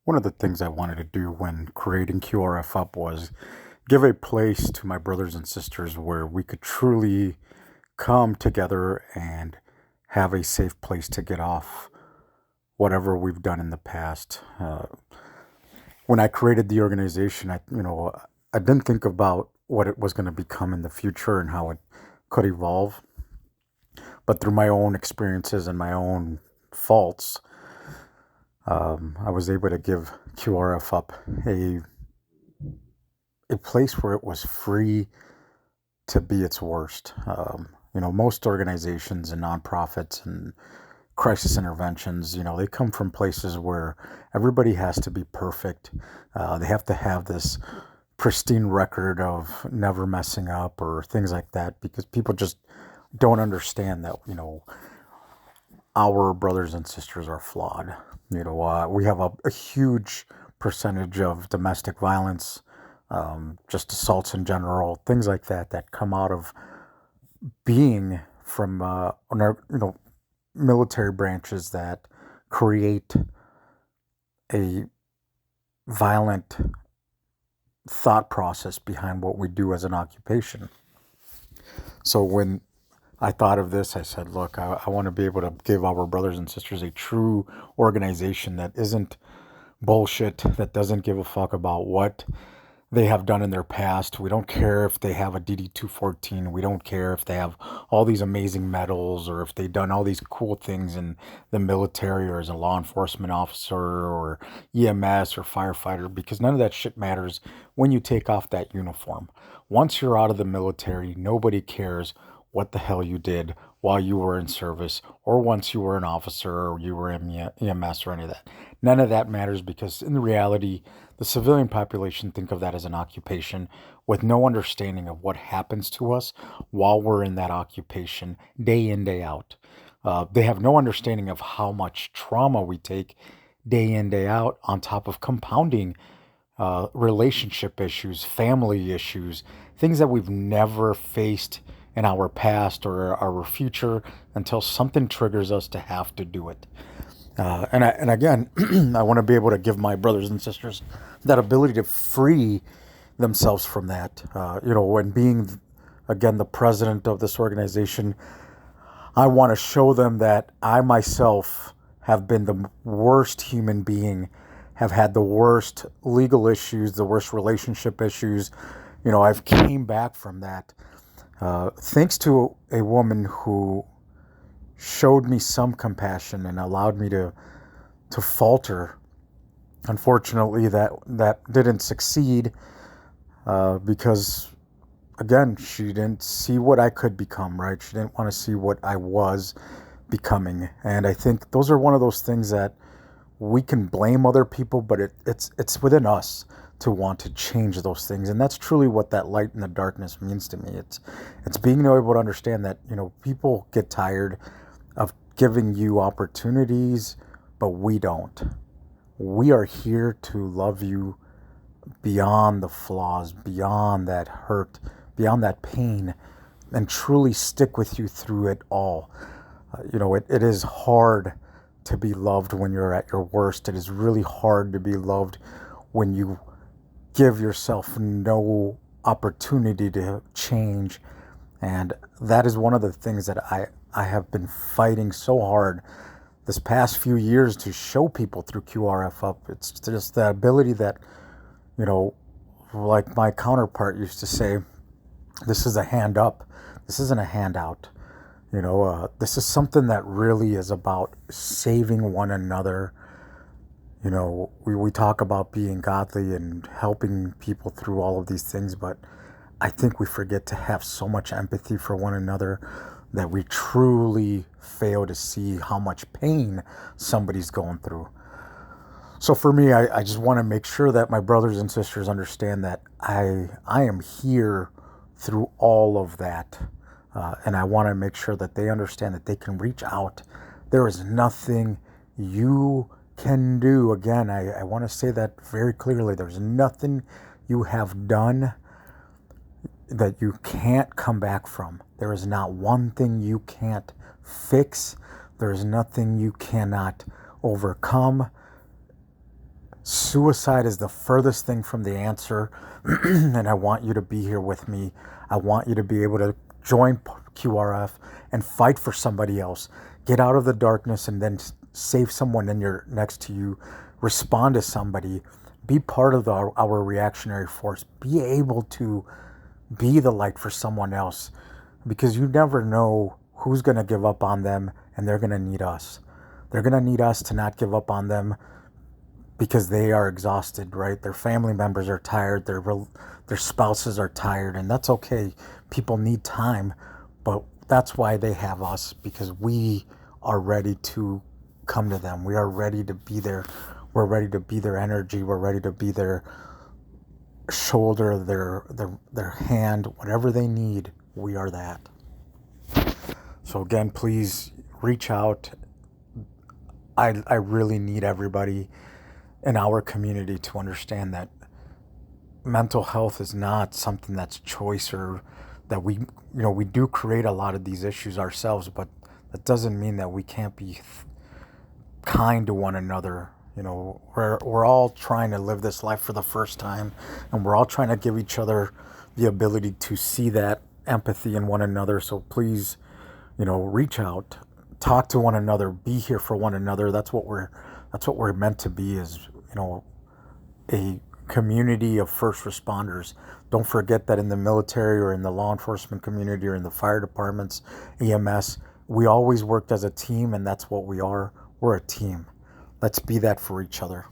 One of the things I wanted to do when creating QRF Up was give a place to my brothers and sisters where we could truly come together and have a safe place to get off whatever we've done in the past. When I created the organization, I didn't think about what it was going to become in the future and how it could evolve. But through my own experiences and my own faults, I was able to give QRF Up a place where it was free to be its worst. Most organizations and nonprofits and crisis interventions, they come from places where everybody has to be perfect. They have to have this pristine record of never messing up or things like that because people just don't understand that, our brothers and sisters are flawed. We have a huge percentage of domestic violence, just assaults in general, things like that that come out of being from military branches that create a violent thought process behind what we do as an occupation. So when I thought of this, I said, look, I want to be able to give our brothers and sisters a true organization that isn't bullshit, that doesn't give a fuck about what they have done in their past. We don't care if they have a DD 214. We don't care if they have all these amazing medals or if they've done all these cool things in the military or as a law enforcement officer or EMS or firefighter, because none of that shit matters when you take off that uniform. Once you're out of the military, nobody cares what the hell you did while you were in service or once you were an officer or you were in EMS or any of that. None of that matters because in reality, the civilian population think of that as an occupation with no understanding of what happens to us while we're in that occupation day in, day out. They have no understanding of how much trauma we take day in, day out on top of compounding relationship issues, family issues, things that we've never faced in our past or our future until something triggers us to have to do it. And again, I want to be able to give my brothers and sisters that ability to free themselves from that. When being, again, the president of this organization, I want to show them that I myself have been the worst human being, have had the worst legal issues, the worst relationship issues. I've came back from that thanks to a woman who showed me some compassion and allowed me to falter. Unfortunately, that didn't succeed because, again, she didn't see what I could become, right? She didn't want to see what I was becoming. And I think those are one of those things that we can blame other people, but it's within us to want to change those things. And that's truly what that light in the darkness means to me. It's being able to understand that, people get tired of giving you opportunities, but we don't. We are here to love you beyond the flaws, beyond that hurt, beyond that pain, and truly stick with you through it all. It is hard to be loved when you're at your worst. It is really hard to be loved when you give yourself no opportunity to change. And that is one of the things that I have been fighting so hard this past few years to show people through QRF Up. It's just the ability that, like my counterpart used to say, this is a hand up. This isn't a handout. This is something that really is about saving one another. We talk about being godly and helping people through all of these things, but I think we forget to have so much empathy for one another that we truly fail to see how much pain somebody's going through. So for me, I just want to make sure that my brothers and sisters understand that I am here through all of that. And I want to make sure that they understand that they can reach out. There is nothing you can do. Again, I want to say that very clearly. There's nothing you have done that you can't come back from. There is not one thing you can't fix. There is nothing you cannot overcome. Suicide is the furthest thing from the answer, and I want you to be here with me. I want you to be able to join QRF and fight for somebody else. Get out of the darkness and then save someone in your next to you. Respond to somebody. Be part of our reactionary force. Be able to be the light for someone else, because you never know who's going to give up on them, and they're going to need us. They're going to need us to not give up on them because they are exhausted, right? Their family members are tired, their spouses are tired, and that's okay. People need time, but that's why they have us, because we are ready to come to them. We are ready to be there. We're ready to be their energy. We're ready to be their shoulder, their hand, whatever they need. We are that. So again, please reach out. I really need everybody in our community to understand that mental health is not something that's choice, or that we do create a lot of these issues ourselves, but that doesn't mean that we can't be kind to one another. We're all trying to live this life for the first time, and we're all trying to give each other the ability to see that empathy in one another. So please, reach out, talk to one another, be here for one another. That's what we're meant to be, is a community of first responders. Don't forget that in the military, or in the law enforcement community, or in the fire departments, EMS, we always worked as a team, and that's what we are. We're a team. Let's be that for each other.